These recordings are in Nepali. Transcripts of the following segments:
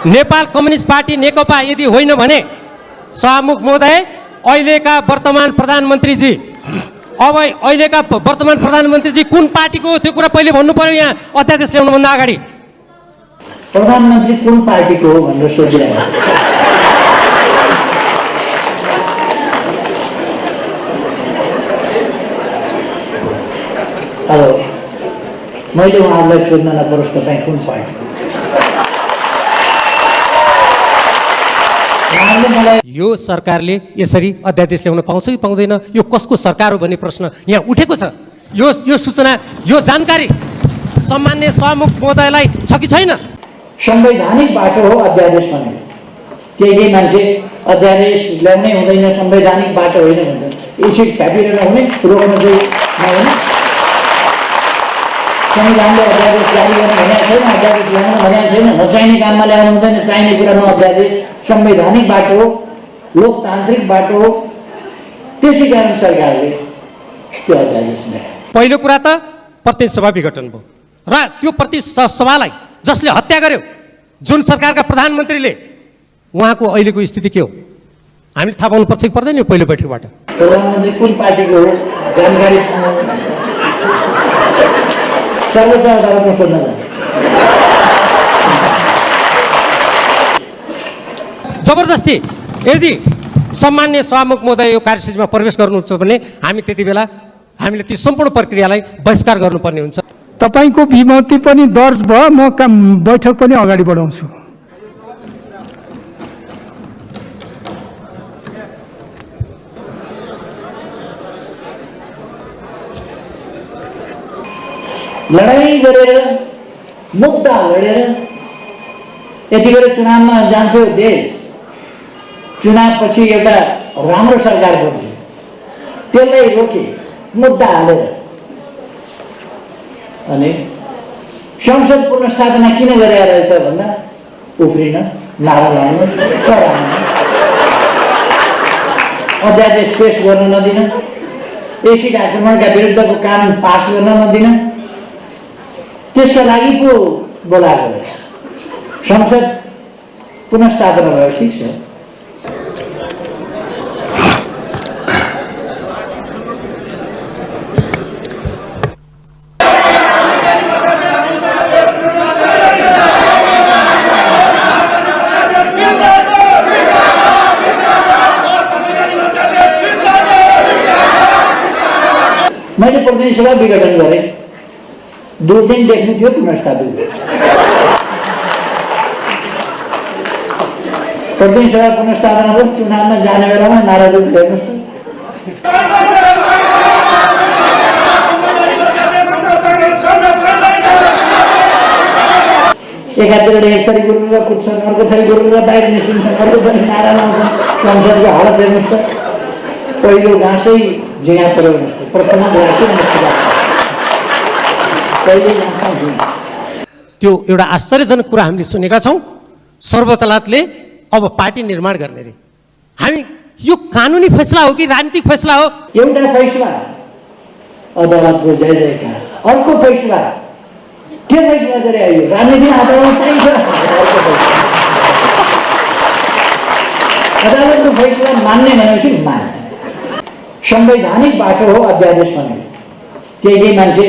नेपाल कम्युनिस्ट पार्टी नेकपा यदि होइन भने सभामुख महोदय अहिलेका वर्तमान प्रधानमन्त्रीजी अहिलेका वर्तमान प्रधानमन्त्रीजी कुन पार्टीको हो त्यो कुरा पहिले भन्नु पर्यो यहाँ अध्यादेश ल्याउनुभन्दा अगाडि। प्रधानमन्त्री कुन पार्टीको हो भनेर सोधिरहेको। अब मैले उहाँहरूलाई सोध्न नपरोस् तपाईँ कुन पार्टी। यो सरकारले यसरी अध्यादेश ल्याउन पाउँछ कि पाउँदैन, यो कसको सरकार हो भन्ने प्रश्न यहाँ उठेको छ। यो सूचना यो जानकारी सम्मान्य सभामुख महोदयलाई छ कि छैन? संवैधानिक बाटो हो अध्यादेश भने। केही मान्छे अध्यादेश ल्याउनै हुँदैन, संवैधानिक बाटो होइन भन्छ। एसिड फ्याँकिएर हुने रोक्न चाहिँ नहुने। संविधानले अध्यादेश जारी गर्न भनेको छैन, अध्यादेश ल्याउन भनेको छैन। नचाहिने काममा ल्याउनु हुँदैन, चाहिने कुरामा अध्यादेश। संवैधानिक बाटो हो, लोकतान्त्रिक बाटो हो, त्यसै कारण सरकारले त्यो अध्यादेश ल्यायो। पहिलो कुरा त प्रत्यक्ष सभा विघटन भयो र त्यो प्रत्यक्ष सभालाई जसले हत्या गर्यो, जुन सरकारका प्रधानमन्त्रीले, उहाँको अहिलेको स्थिति के हो हामीले थाहा पाउनु पर्छ कि पर्दैन? यो पहिलो बैठकबाट प्रधानमन्त्री कुन पार्टीको हो जानकारी सर्वोच्च अदालतमा सोध्न जान्छ। जबरजस्ती यदि सम्मान्य सभामुख महोदय यो कार्यसूचीमा प्रवेश गर्नुहुन्छ भने हामी त्यति बेला हामीले ती सम्पूर्ण प्रक्रियालाई बहिष्कार गर्नुपर्ने हुन्छ। तपाईको विमति पनि दर्ज भयो, म बैठक पनि अगाडि बढाउँछु। लडाई गरेर मुद्दा लडेर यति बेला चुनावमा जान्थ्यो देश। चुनावपछि एउटा राम्रो सरकार बन्थ्यो, त्यसलाई रोके मुद्दा हालेर। अनि संसद पुनर्स्थापना किन गरेर रहेछ भन्दा उफ्रिन, नारा लाउनु, कराउनु, अध्यादेश पेश गर्न नदिन, एसिड आक्रमणका विरुद्धको कानुन पास गर्न नदिन, त्यसका लागि पो बोलाएको रहेछ। संसद पुनर्स्थापना भयो, ठिक छ। मैले प्रतिनिधि सभा विघटन गरेँ, 2 दिन देख्नु थियो पुनर्स्थापित। प्रतिनिधि सभा पुनर्स्थापना भयो, चुनावमा जाने बेलामा नारा दिनु हेर्नुहोस् त। एकातिर एक थरी गुरुङ कुद्छन्, अर्को थरी गुरुङ बाहिर निस्किन्छन्, अर्को थरी नारा लाउँछन्। संसदको हालत हेर्नुहोस् त। पहिलो घाँसै झिँगा पऱ्यो हेर्नुहोस् त। प्रथम घाँसै त्यो एउटा आश्चर्यजनक कुरा हामीले सुनेका छौँ। सर्वोच्च अदालतले अब पार्टी निर्माण गर्ने रे। हामी यो कानुनी फैसला हो कि राजनीतिक फैसला हो? एउटा फैसला अदालतको जय जयकार, अर्को फैसला के फैसला गरे आयो? राजनीतिमा अदालत पाइन्छ। अदालतको फैसला मान्ने भनेपछि मान्ने। संवैधानिक बाटो हो अध्यादेश भने। केही मान्छे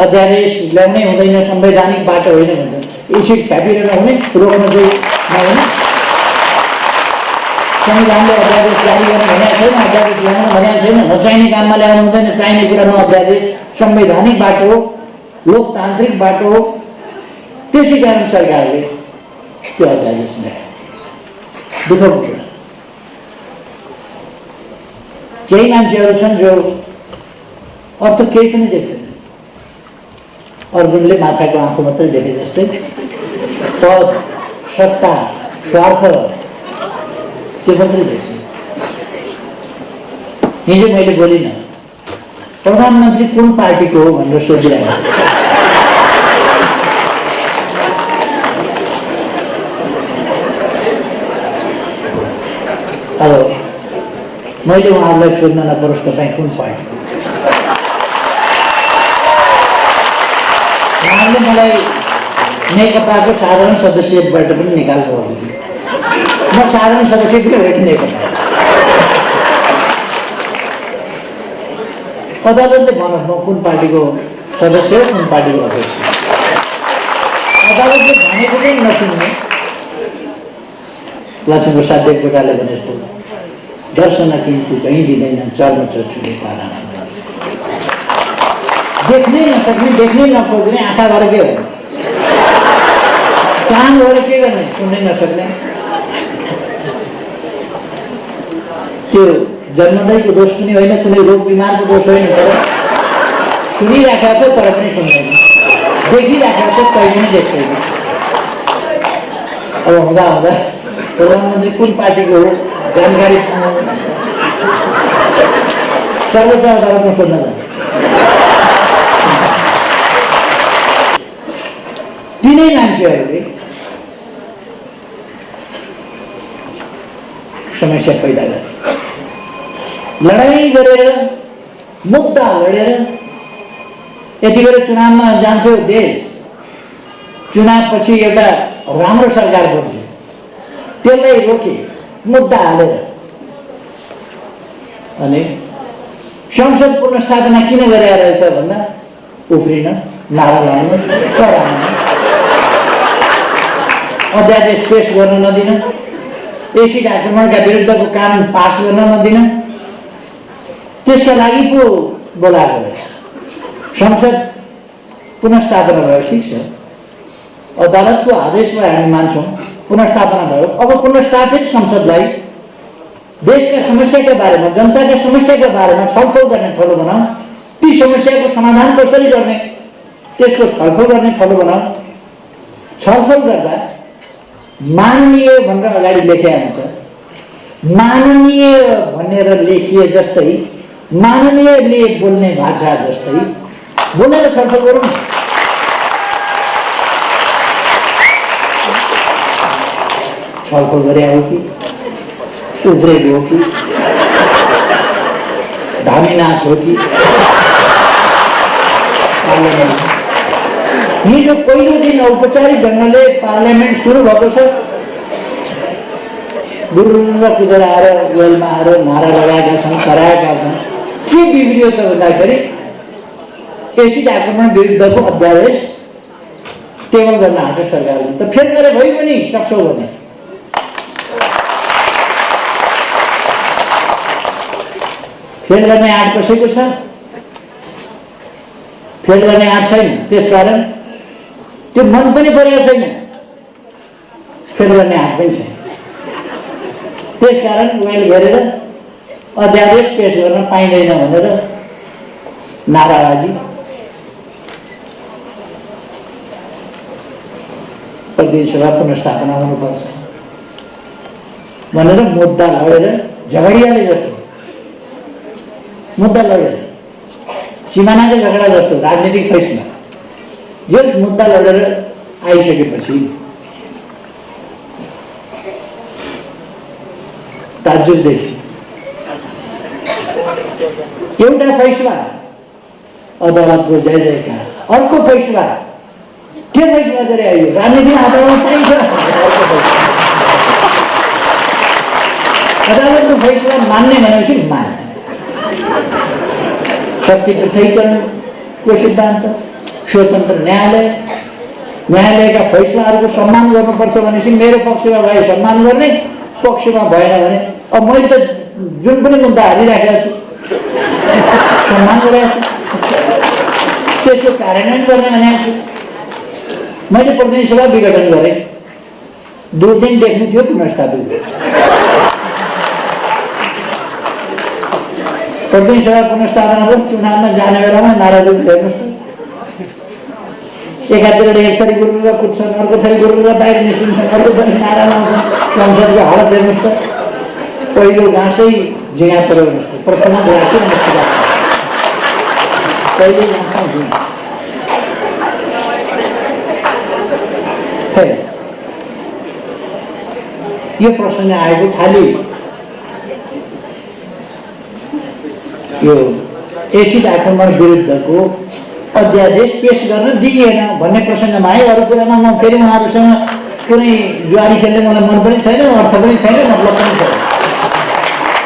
अध्यादेश ल्याउनै हुँदैन, संवैधानिक बाटो होइन भन्छ। एसिड फ्याँकिएर हुने रोक्न चाहिँ नहुने। संविधानले अध्यादेश जारी गर्न भनेको छैन, अध्यादेश ल्याउन भनेको छैन। नचाहिने काममा ल्याउनु हुँदैन, चाहिने कुरामा अध्यादेश। संवैधानिक बाटो हो, लोकतान्त्रिक बाटो हो, त्यसै कारण सरकारले त्यो अध्यादेश ल्यायो। दुःखको कुरा। केही मान्छेहरू छन् जो अर्थ केही पनि देख्दैन। अर्जुनले माछाको आँखा मात्रै देखे जस्तै पद, सत्ता, स्वार्थ त्यो मात्रै देख्छ। हिजो मैले बोलिनँ, प्रधानमन्त्री कुन पार्टीको हो भनेर सोधिरहेको। अब मैले उहाँहरूलाई सोध्न नपरोस् तपाईँ कुन पार्टीको। उहाँहरूले मलाई नेकपाको साधारण सदस्यबाट पनि निकाल भएको थियो। म साधारण सदस्य पनि होइन नेकपा। अदालतले भन्नु म कुन पार्टीको सदस्य हो, कुन पार्टीको अध्यक्ष। अदालतले भनेको पनि नसुन्ने लक्ष्मीप्रसाद देवकोटाले भने जस्तो दर्शन किन्तु कहीँ दिँदैन चर्म चक्षुले पारामा। देख्नै नसक्ने, देख्नै नखोज्ने, आँखा भएर के गर्ने, कान भएर के गर्ने, सुन्नै नसक्ने। त्यो जन्मदैको दोष पनि होइन, कुनै रोग बिमारको दोष होइन, तर सुनिराखेको छ तर पनि सुन्दैन, देखिराखेको छ कहीँ पनि देख्दैन। अब हुँदा हुँदा प्रधानमन्त्री कुन पार्टीको हो जानकारी सर्वोच्च अदालतमा सोध्न जान्छ। तिनै मान्छेहरूले समस्या पैदा गरे, लडाइँ गरेर, मुद्दा लडेर। यति बेला चुनावमा जान्थ्यो देश, चुनावपछि एउटा राम्रो सरकार बन्थ्यो, त्यसलाई रोके मुद्दा हालेर। अनि संसद पुनर्स्थापना किन गरेर रहेछ भन्दा उफ्रिन, नारा लाउनु, कराउनु, अध्यादेश पेश गर्न नदिन, एसिड आक्रमणका विरुद्धको कानुन पास गर्न नदिन, त्यसका लागि पो बोलाएको रहेछ। संसद पुनर्स्थापना भयो, ठिक छ, अदालतको आदेशलाई हामी मान्छौँ, पुनर्स्थापना भयो। अब पुनर्स्थापित संसदलाई देशका समस्याका बारेमा, जनताका समस्याका बारेमा छलफल गर्ने थलो बनाऊ। ती समस्याको समाधान कसरी गर्ने त्यसको छलफल गर्ने थलो बनाऊ। छलफल गर्दा माननीय भनेर अगाडि लेखेको हुन्छ, माननीय भनेर लेखिए जस्तै, माननीयले बोल्ने भाषा जस्तै बोलेर छलफल गरौँ। छलफल गरे हो कि उब्रेको हो कि धामी नाच हो कि हिजो पहिलो दिन औपचारिक ढङ्गले पार्लियामेन्ट सुरु भएको छ। गुरुङ कुदेर आएर वेलमा आएर नारा लगाएका छन्, कराएका छन्। के बिग्रियो त भन्दाखेरि एसिड आक्रमण विरुद्धको अध्यादेश टेबल गर्न आँट्यो सरकारले। त फेल गरे भइगयो नि, सक्छौ भने। फेल गर्ने आँट कसैको छ? फेल गर्ने आँट छैन। त्यसकारण त्यो मन पनि परेको छैन, फेल गर्ने आँट पनि छैन। त्यसकारण वेल गरेर अध्यादेश पेश गर्न पाइँदैन भनेर नाराबाजी, प्रतिनिधि सभा पुनर्स्थापना हुनुपर्छ भनेर मुद्दा लडेर, झगडियाले जस्तो मुद्दा लडेर, सिमानाको झगडा जस्तो राजनीतिक फैसला जस मुद्दा लडेर आइसकेपछि ताज्जुबदेखि एउटा फैसला अदालतको जय जयकार, अर्को फैसला के फैसला गरे आयो? राजनीतिमा अदालत पाइन्छ, अदालतको फैसला मान्ने भनेपछि मान्ने। शक्ति पृथकीकरणको सिद्धान्त, स्वतन्त्र न्यायालय, न्यायालयका फैसलाहरूको सम्मान गर्नुपर्छ भनेपछि मेरो पक्षमा भए सम्मान गर्ने, पक्षमा भएन भने अब मैले त जुन पनि मुद्दा हालिराखेको छु सम्मान गरेको छु, त्यसको कार्यान्वयन गर्ने भनेको छु। मैले प्रतिनिधि सभा विघटन गरेँ, 2 दिन देख्नु थियो पुनर्स्थापित। प्रतिनिधि सभा पुनर्स्थापना भयो, चुनावमा जाने बेलामा नाराजगी हेर्नुहोस् त, एकातिर एक थरी गुरुङ कुद्छन्, अर्को थरी गुरुङ बाहिर निस्किन्छन्, अर्को थरी नारा लाउँछन्। संसदको हालत हेर्नुहोस् त, पहिलो घाँसै झिँगा पऱ्यो हेर्नुहोस् त, प्रथम घाँसै मुक्ति पहिलो घाँसमा झिँगा। खै यो प्रसङ्ग आएको खालि यो एसिड आक्रमण विरुद्धको अध्यादेश पेश गर्न दिइएन भन्ने प्रसङ्गमा है। अरू कुरामा म फेरि उहाँहरूसँग कुनै जुवारी खेल्ने मलाई मन पनि छैन, अर्थ पनि छैन, मतलब पनि छैन।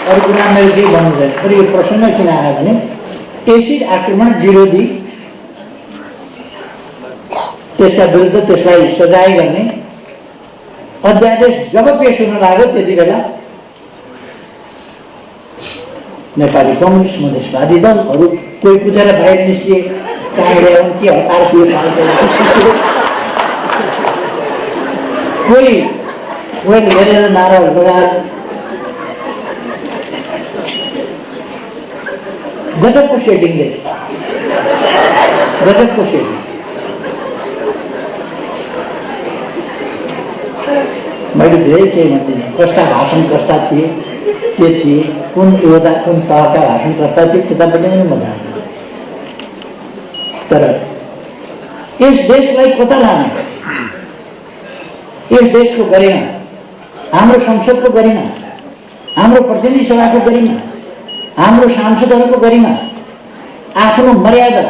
अरू कुरा मेरो केही भन्नु छैन। तर यो प्रसङ्ग किन आयो भने एसिड आक्रमण विरोधी, त्यसका विरुद्ध त्यसलाई सजाय गर्ने अध्यादेश जब पेश हुन लाग्यो त्यति बेला नेपाली कम्युनिस्ट मधेसवादी दलहरू कोही कुदेर बाहिर निस्किए, कहाँ ल्याउन् के हतार थियो, कोही हेरेर नाराहरू लगाएर गजबको सेटिङ देखे, गजबको सेटिङ। मैले धेरै केही भन्दिनँ, कस्ता भाषणकर्ता थिए, के थिए, कुन योद्धा कुन तहका भाषणकर्ता थिए, किताबले पनि म जान्दिनँ। तर यस देशलाई कता लाने, यस देशको गरिमा, हाम्रो संसदको गरिमा, हाम्रो प्रतिनिधि सभाको गरिमा, हाम्रो सांसदहरूको गरिमा, आफ्नो मर्यादा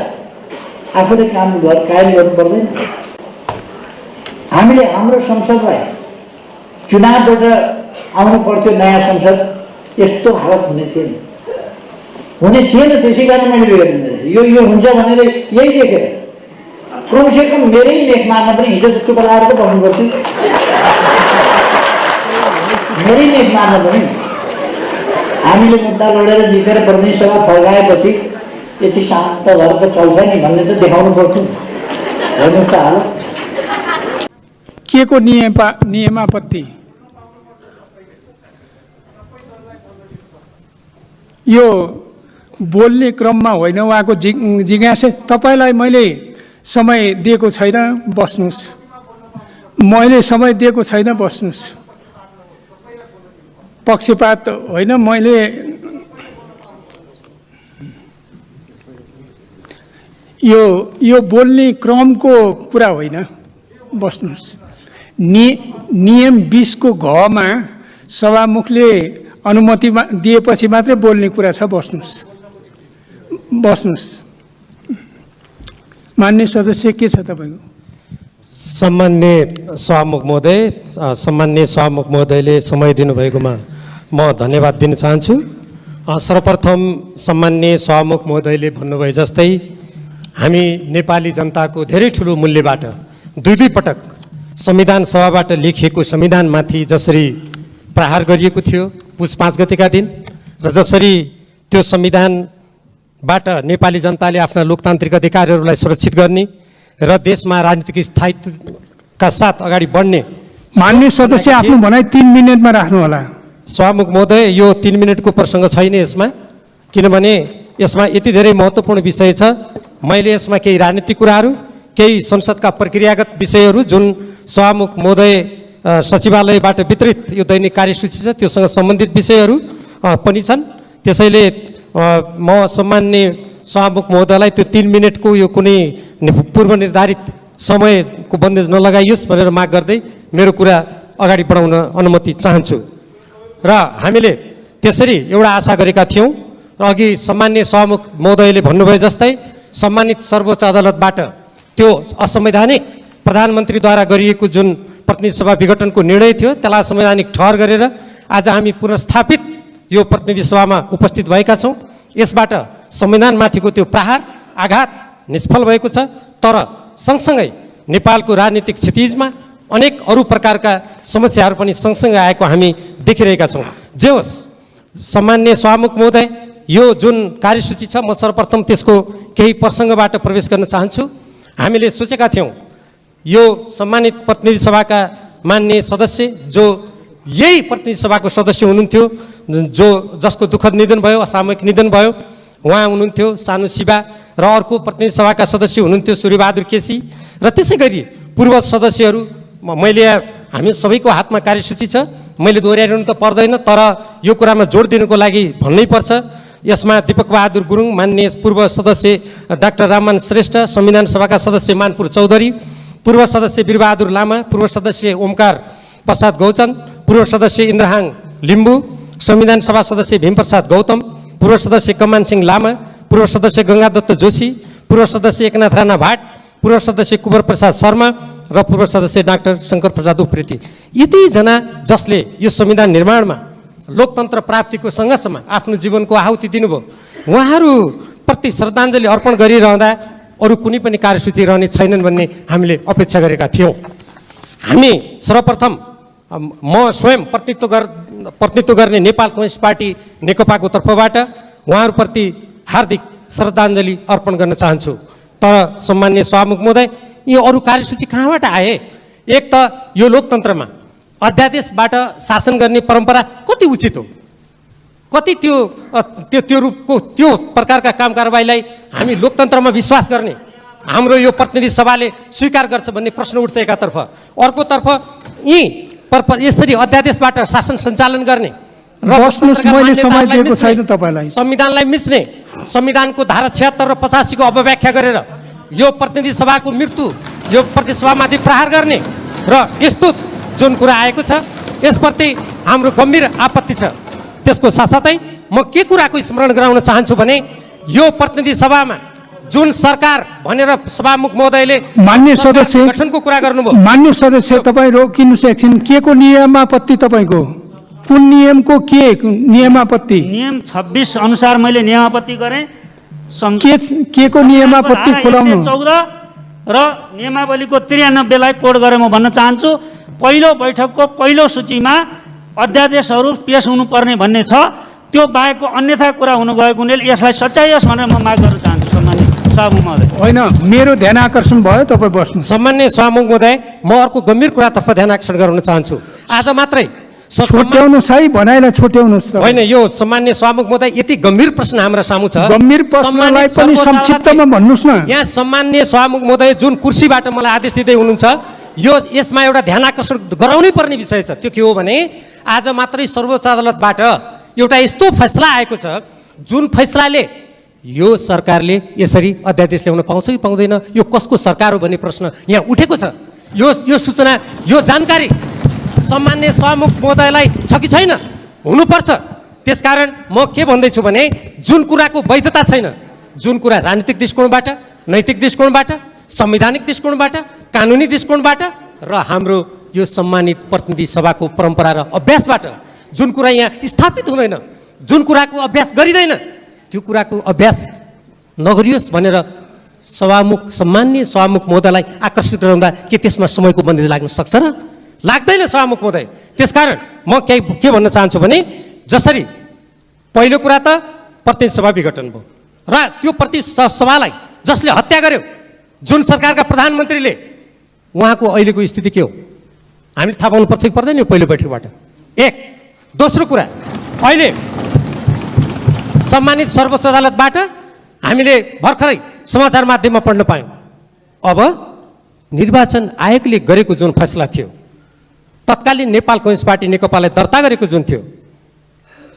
आफूले कायम गर्नु पर्दैन। हामीले हाम्रो संसदलाई चुनावबाट आउनु पर्थ्यो, नयाँ संसद, यस्तो हालत हुने थिएन, त्यसै कारण मैले बिगारिँदैन। यो हुन्छ भनेर यही देखेर कमसेकम मेरै मेख मार्न पनि हिजो त चुप लाएर त बस्नु पर्थ्यो, मेरै मेख मार्न पनि। हामीले मुद्दा लडेर जितेर प्रतिनिधि सभा फर्काएपछि यति शान्त भएर त चल्छ नि भन्ने त देखाउनु पर्थ्यो। हेर्नु त हाल के को नियमापत्ति यो बोल्ने क्रममा होइन उहाँको जिज्ञासा। तपाईँलाई मैले समय दिएको छैन, बस्नुहोस्। मैले समय दिएको छैन, बस्नुहोस्। पक्षपात होइन, मैले यो बोल्ने क्रमको कुरा होइन, बस्नुहोस्। नियम 20 को घमा सभामुखले अनुमति दिएपछि मात्रै बोल्ने कुरा छ, बस्नुहोस्। मान्य सदस्य के छ तपाईँको? सम्मान्य सभामुख महोदयले समय दिनुभएकोमा म धन्यवाद दिन चाहन्छु। सर्वप्रथम सम्मान्य सभामुख महोदयले भन्नुभए जस्तै हामी नेपाली जनताको धेरै ठुलो मूल्यबाट दुई पटक संविधान सभाबाट लेखिएको संविधानमाथि जसरी प्रहार गरिएको थियो पुस 5 गतेका दिन, र जसरी त्यो संविधानबाट नेपाली जनताले आफ्ना लोकतान्त्रिक अधिकारहरूलाई सुरक्षित गर्ने र देशमा राजनीतिक स्थायित्वका साथ अगाडि बढ्ने। मान्य सदस्य आफ्नो भनाइ 3 मिनेटमा राख्नु होला। सभामुख महोदय, यो 3 मिनटको प्रसङ्ग छैन यसमा, किनभने यसमा यति धेरै महत्त्वपूर्ण विषय छ। मैले यसमा केही राजनीतिक कुराहरू, केही संसदका प्रक्रियागत विषयहरू जुन सभामुख महोदय सचिवालयबाट वितरित यो दैनिक कार्यसूची छ त्योसँग सम्बन्धित विषयहरू पनि छन्। त्यसैले म सम्मान्य सभामुख महोदयलाई त्यो 3 मिनटको यो कुनै पूर्व निर्धारित समयको बन्देज नलगाइयोस् भनेर माग गर्दै मेरो कुरा अगाडि बढाउन अनुमति चाहन्छु। र हामीले त्यसरी एउटा आशा गरेका थियौँ र अघि सम्मान्य सभामुख महोदयले भन्नुभयो जस्तै सम्मानित सर्वोच्च अदालतबाट त्यो असंवैधानिक प्रधानमन्त्रीद्वारा गरिएको जुन प्रतिनिधि सभा विघटनको निर्णय थियो त्यसलाई संवैधानिक ठहर गरेर आज हामी पुनर्स्थापित यो प्रतिनिधि सभामा उपस्थित भएका छौँ। यसबाट संविधानमाथिको त्यो प्रहार आघात निष्फल भएको छ। तर सँगसँगै नेपालको राजनीतिक क्षितिजमा अनेक अरू प्रकारका समस्याहरू पनि सँगसँगै आएको हामी देखिरहेका छौँ। जे होस्, सम्मान्य सभामुख महोदय, यो जुन कार्यसूची छ म सर्वप्रथम त्यसको केही प्रसङ्गबाट प्रवेश गर्न चाहन्छु। हामीले सोचेका थियौँ यो सम्मानित प्रतिनिधि सभाका मान्य सदस्य जो यही प्रतिनिधि सभाको सदस्य हुनुहुन्थ्यो, जसको दुःखद निधन भयो, असामयिक निधन भयो, उहाँ हुनुहुन्थ्यो सानु शिवा, र अर्को प्रतिनिधि सभाका सदस्य हुनुहुन्थ्यो सूर्यबहादुर केसी, र त्यसै गरी पूर्व सदस्यहरू। मैले हामी सबैको हातमा कार्यसूची छ, मैले दोहोऱ्याइरहनु त पर्दैन, तर यो कुरामा जोड दिनुको लागि भन्नै पर्छ। यसमा दीपक बहादुर गुरुङ, माननीय पूर्व सदस्य डाक्टर राममान श्रेष्ठ, संविधान सभाका सदस्य मानपुर चौधरी, पूर्व सदस्य वीरबहादुर लामा, पूर्व सदस्य ओमकार प्रसाद गौचन, पूर्व सदस्य इन्द्रहाङ लिम्बू, संविधान सभा सदस्य भीमप्रसाद गौतम, पूर्व सदस्य कमान सिंह लामा, पूर्व सदस्य गंगादत्त जोशी, पूर्व सदस्य एकनाथ राणा भाट, पूर्व सदस्य कुवर प्रसाद शर्मा र पूर्व सदस्य डाक्टर शङ्कर प्रसाद उप्रेती, यतिजना जसले यो संविधान निर्माणमा लोकतन्त्र प्राप्तिको सङ्घर्षमा आफ्नो जीवनको आहुति दिनुभयो, उहाँहरूप्रति श्रद्धाञ्जली अर्पण गरिरहँदा अरू कुनै पनि कार्यसूची रहने छैनन् भन्ने हामीले अपेक्षा गरेका थियौँ। हामी सर्वप्रथम म स्वयं प्रतिनिधित्व गर्ने नेपाल कम्युनिस्ट पार्टी नेकपाको तर्फबाट उहाँहरूप्रति हार्दिक श्रद्धाञ्जली अर्पण गर्न चाहन्छु। तर सम्माननीय सभामुख महोदय, यी अरू कार्यसूची कहाँबाट आए? एक त यो लोकतन्त्रमा अध्यादेशबाट शासन गर्ने परम्परा कति उचित हो, कति त्यो रूपको त्यो प्रकारका काम कारबाहीलाई हामी लोकतन्त्रमा विश्वास गर्ने हाम्रो यो प्रतिनिधि सभाले स्वीकार गर्छ भन्ने प्रश्न उठ्छ एकातर्फ। अर्कोतर्फ यी यसरी अध्यादेशबाट शासन सञ्चालन गर्ने र संविधानलाई मिच्ने, संविधानको धारा 76 र 85 को अपव्याख्या गरेर यो प्रतिनिधि सभाको मृत्यु, यो प्रतिनिधि सभामाथि प्रहार गर्ने र यस्तो जुन कुरा आएको छ यसप्रति हाम्रो गम्भीर आपत्ति छ। त्यसको साथसाथै म के कुराको स्मरण गराउन चाहन्छु भने यो प्रतिनिधि सभामा जुन सरकार भनेर सभामुख महोदयले मान्य सदस्य गठनको कुरा गर्नुभयो। मान्य सदस्य तपाईँ रोकिनुहोस् एकछिन। के को नियमापत्ति तपाईँको? कुन नियमको के नियमापत्ति? नियम 26 अनुसार मैले नियमापत्ति गरेँ। के को नियमापत्ति खोलाउनु? 14 र नियमावलीको 93 लाई कोड गरेर म भन्न चाहन्छु। पहिलो बैठकको पहिलो सूचीमा अध्यादेशहरू पेश हुनुपर्ने भन्ने छ। त्यो बाहेकको अन्यथा कुरा हुनुभएको हुनाले यसलाई सच्याइयोस् भनेर म माग गर्न चाहन्छु। सम्माननीय सभामुख महोदय, होइन मेरो ध्यान आकर्षण भयो, तपाईँ बस्नु। सम्माननीय सभामुख महोदय, म अर्को गम्भीर कुरातर्फ ध्यान आकर्षण गराउन चाहन्छु। आज मात्रै छोट्याउनुहोस् है, भनाइलाई छोट्याउनुहोस्। होइन, यो सम्माननीय सभामुख महोदय यति गम्भीर प्रश्न हाम्रो सामु छ। गम्भीर प्रश्नलाई पनि संक्षिप्तमा भन्नुहोस् न। यहाँ सम्माननीय सभामुख महोदय जुन कुर्सीबाट मलाई आदेश दिँदै हुनुहुन्छ, यसमा एउटा ध्यान आकर्षण गराउनै पर्ने विषय छ। त्यो के हो भने आज मात्रै सर्वोच्च अदालतबाट एउटा यस्तो फैसला आएको छ जुन फैसलाले यो सरकारले यसरी अध्यादेश ल्याउन पाउँछ कि पाउँदैन, यो कसको सरकार हो भन्ने प्रश्न यहाँ उठेको छ। यो सूचना, यो जानकारी सम्माननीय सभामुख महोदयलाई छ कि छैन? हुनुपर्छ। त्यसकारण म के भन्दैछु भने जुन कुराको वैधता छैन, जुन कुरा राजनीतिक दृष्टिकोणबाट, नैतिक दृष्टिकोणबाट, संवैधानिक दृष्टिकोणबाट, कानुनी दृष्टिकोणबाट र हाम्रो यो सम्मानित प्रतिनिधि सभाको परम्परा र अभ्यासबाट जुन कुरा यहाँ स्थापित हुँदैन, जुन कुराको अभ्यास गरिँदैन, त्यो कुराको अभ्यास नगरियोस् भनेर सम्माननीय सभामुख महोदयलाई आकर्षित गराउँदा के त्यसमा समयको बन्देज लाग्न सक्छ र? लाग्दैन सभामुख महोदय। त्यसकारण म के भन्न चाहन्छु भने जसरी पहिलो कुरा त प्रतिनिधि सभा विघटन भयो र त्यो प्रतिनिधि सभालाई जसले हत्या गर्यो, जुन सरकारका प्रधानमन्त्रीले, उहाँको अहिलेको स्थिति के हो हामीले थाहा पाउनु पर्छ कि पर्दैन यो पहिलो बैठकबाट? एक। दोस्रो कुरा, अहिले सम्मानित सर्वोच्च अदालतबाट हामीले भर्खरै समाचार माध्यममा पढ्न पायौँ, अब निर्वाचन आयोगले गरेको जुन फैसला थियो, तत्कालीन नेपाल कम्युनिस्ट पार्टी नेकपालाई दर्ता गरेको जुन थियो,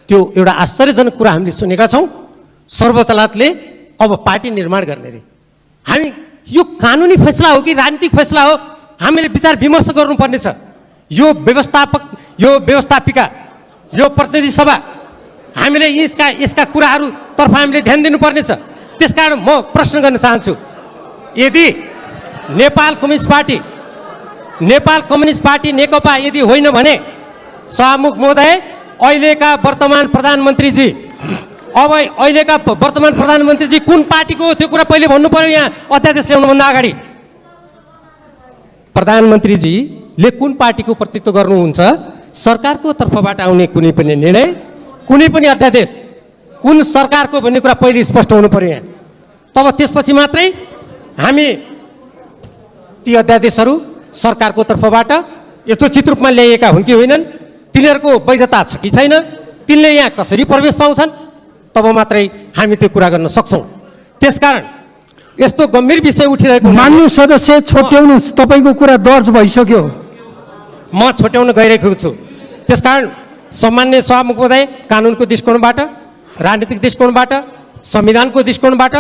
त्यो एउटा आश्चर्यजनक कुरा हामीले सुनेका छौँ। सर्वोच्च अदालतले अब पार्टी निर्माण गर्ने रे। हामी यो कानुनी फैसला हो कि राजनीतिक फैसला हो, हामीले विचार विमर्श गर्नुपर्ने छ। यो व्यवस्थापक, यो व्यवस्थापिका, यो प्रतिनिधि सभा, हामीले यसका कुराहरूतर्फ हामीले ध्यान दिनुपर्ने छ। त्यसकारण म प्रश्न गर्न चाहन्छु, यदि नेपाल कम्युनिस्ट पार्टी नेकपा यदि होइन भने सभामुख महोदय, अहिलेका वर्तमान प्रधानमन्त्रीजी कुन पार्टीको हो त्यो कुरा पहिले भन्नु पर्यो। यहाँ अध्यादेश ल्याउनुभन्दा अगाडि प्रधानमन्त्रीजीले कुन पार्टीको प्रतिनिधित्व गर्नुहुन्छ? सरकारको तर्फबाट आउने कुनै पनि निर्णय, कुनै पनि अध्यादेश कुन सरकारको भन्ने कुरा पहिले स्पष्ट हुनु पर्यो यहाँ। तब त्यसपछि मात्रै हामी ती अध्यादेशहरू सरकारको तर्फबाट यथोचित रूपमा ल्याइएका हुन् कि होइनन्, तिनीहरूको वैधता छ कि छैन, तिनले यहाँ कसरी प्रवेश पाउँछन्, तब मात्रै हामी त्यो कुरा गर्न सक्छौँ। त्यसकारण यस्तो गम्भीर विषय उठिरहेको, मान्य सदस्य छोट्याउनुहोस्, तपाईँको कुरा दर्ज भइसक्यो। म छोट्याउन गइरहेको छु। त्यसकारण सम्माननीय सभामुख महोदय, कानुनको दृष्टिकोणबाट, राजनीतिक दृष्टिकोणबाट, संविधानको दृष्टिकोणबाट,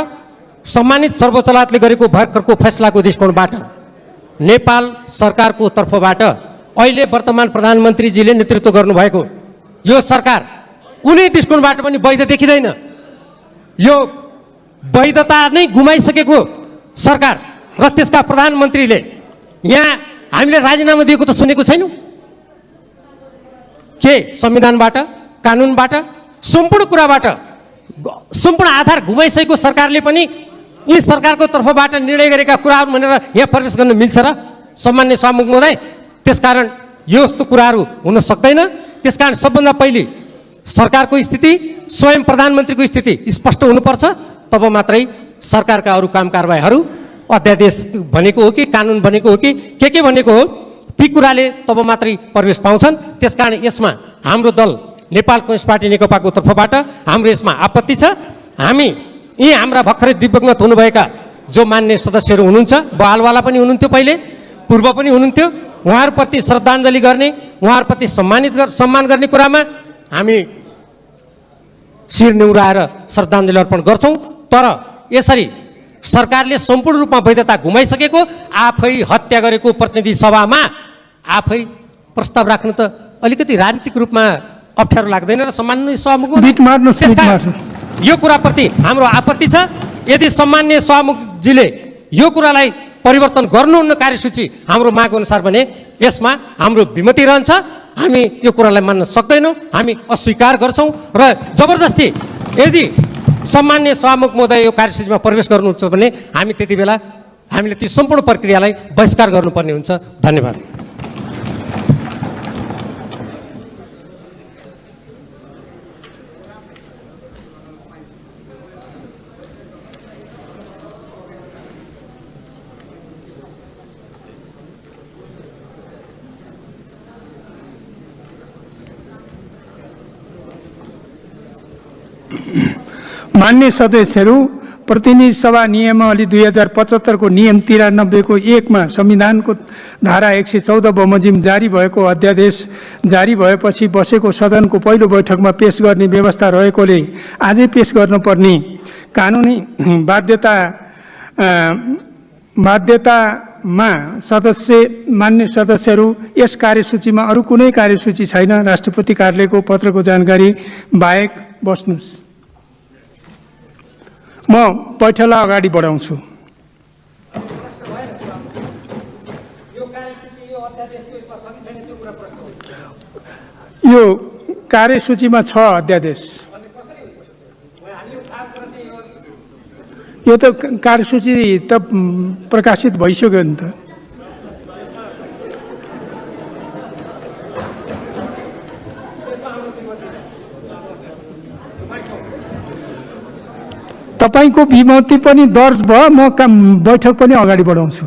सम्मानित सर्वोच्च अदालतले गरेको भर्खरको फैसलाको दृष्टिकोणबाट नेपाल सरकारको तर्फबाट अहिले वर्तमान प्रधानमन्त्रीजीले नेतृत्व गर्नुभएको यो सरकार कुनै दृष्टिकोणबाट पनि वैध देखिँदैन। यो वैधता नै गुमाइसकेको सरकार र त्यसका प्रधानमन्त्रीले यहाँ हामीले राजीनामा दिएको त सुनेको छैनौँ। के संविधानबाट, कानुनबाट, सम्पूर्ण कुराबाट सम्पूर्ण आधार गुमाइसकेको सरकारले पनि यी सरकारको तर्फबाट निर्णय गरेका कुराहरू भनेर यहाँ प्रवेश गर्न मिल्छ र सम्मान्य सभामुख महोदय? त्यसकारण यस्तो कुराहरू हुन सक्दैन। त्यसकारण सबभन्दा पहिले सरकारको स्थिति, स्वयं प्रधानमन्त्रीको स्थिति स्पष्ट हुनुपर्छ, तब मात्रै सरकारका अरू काम कारबाहीहरू अध्यादेश भनेको हो कि कानुन भनेको हो कि के भनेको हो ती कुराले तब मात्रै प्रवेश पाउँछन्। त्यसकारण यसमा हाम्रो दल नेपाल कम्युनिस्ट पार्टी नेकपाको तर्फबाट हाम्रो यसमा आपत्ति छ। हामी यी हाम्रा भर्खरै दिवंगत हुनुभएका जो मान्य सदस्यहरू हुनुहुन्छ, बहालवाला पनि हुनुहुन्थ्यो, पहिले पूर्व पनि हुनुहुन्थ्यो, उहाँहरूप्रति श्रद्धाञ्जली गर्ने, उहाँहरूप्रति सम्मान गर्ने कुरामा हामी शिर निहुराएर श्रद्धाञ्जली अर्पण गर्छौँ। तर यसरी सरकारले सम्पूर्ण रूपमा वैधता गुमाइसकेको, आफै हत्या गरेको प्रतिनिधि सभामा आफै प्रस्ताव राख्नु त अलिकति राजनीतिक रूपमा अप्ठ्यारो लाग्दैन र सम्मान्य सभामुख? यो कुराप्रति हाम्रो आपत्ति छ। यदि सम्मान्य सभामुखजीले यो कुरालाई परिवर्तन गर्नुहुन्न कार्यसूची हाम्रो माग अनुसार भने यसमा हाम्रो विमति रहन्छ। हामी यो कुरालाई मान्न सक्दैनौँ, हामी अस्वीकार गर्छौँ र जबरजस्ती यदि सम्मान्य सभामुख महोदय यो कार्यसूचीमा प्रवेश गर्नुहुन्छ भने हामी त्यति बेला हामीले ती सम्पूर्ण प्रक्रियालाई बहिष्कार गर्नुपर्ने हुन्छ। धन्यवाद। मान्य सदस्यहरू, प्रतिनिधि सभा नियमावली 2075 को नियम 93 को 1 मा संविधानको धारा 114 बमोजिम जारी भएको अध्यादेश जारी भएपछि बसेको सदनको पहिलो बैठकमा पेश गर्ने व्यवस्था रहेकोले आजै पेश गर्नुपर्ने कानुनी बाध्यतामा मान्य सदस्यहरू, यस कार्यसूचीमा अरू कुनै कार्यसूची छैन। राष्ट्रपति कार्यालयको पत्रको जानकारी बाहेक बस्नुस्। म बैठकलाई अगाडि बढाउँछु। यो कार्यसूचीमा छ अध्यादेश। यो त कार्यसूची त प्रकाशित भइसक्यो नि त। तपाईको विमति पनि दर्ज भयो, म बैठक पनि अगाडि बढाउँछु।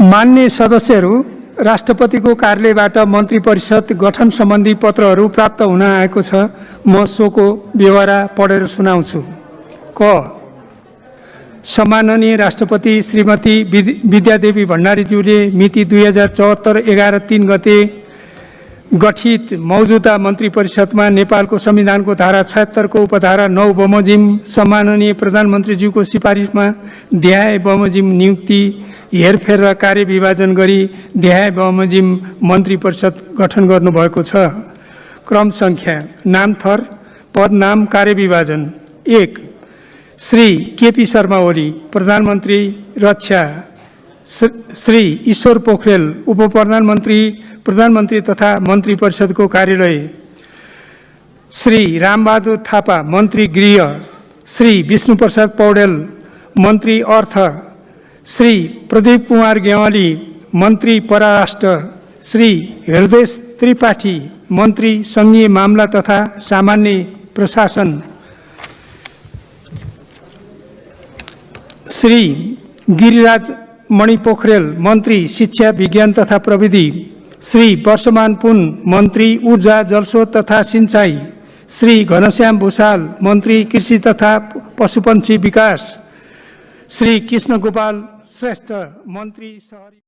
मान्य सदस्यहरू, राष्ट्रपतिको कार्यालयबाट मन्त्री परिषद गठन सम्बन्धी पत्रहरू प्राप्त हुन आएको छ। म सोको ब्यौरा पढेर सुनाउँछु। क. सम्माननीय राष्ट्रपति श्रीमती विद्यादेवी भण्डारीज्यूले मिति 2074 11/3 गते गठित मौजूदा मन्त्री परिषदमा नेपालको संविधानको धारा 76 को उपधारा 9 बमोजिम सम्माननीय प्रधानमन्त्रीज्यूको सिफारिसमा देहाय बमोजिम नियुक्ति, हेरफेर र कार्यविभाजन गरी देहाय बमोजिम मन्त्री परिषद गठन गर्नुभएको छ। क्रम संख्या, नाम थर, पद नाम, कार्यविभाजन। 1. श्री केपी शर्मा ओली, प्रधानमन्त्री रक्षा। श्री ईश्वर पोखरेल, उप प्रधानमन्त्री तथा मन्त्री परिषदको कार्यालय। श्री रामबहादुर थापा, मन्त्री गृह। श्री विष्णुप्रसाद पौडेल, मन्त्री अर्थ। श्री प्रदीप कुमार गेवाली, मन्त्री परराष्ट्र। श्री हृदय त्रिपाठी, मन्त्री संघीय मामला तथा सामान्य प्रशासन। श्री गिरिराज मणि पोखरेल मन्त्री शिक्षा विज्ञान तथा प्रविधि, श्री वर्षमान पुन मन्त्री ऊर्जा जलस्रोत तथा सिंचाई, श्री घनश्याम भूषाल मन्त्री कृषि तथा पशुपन्छी विकास, श्री कृष्ण गोपाल श्रेष्ठ मन्त्री शहरी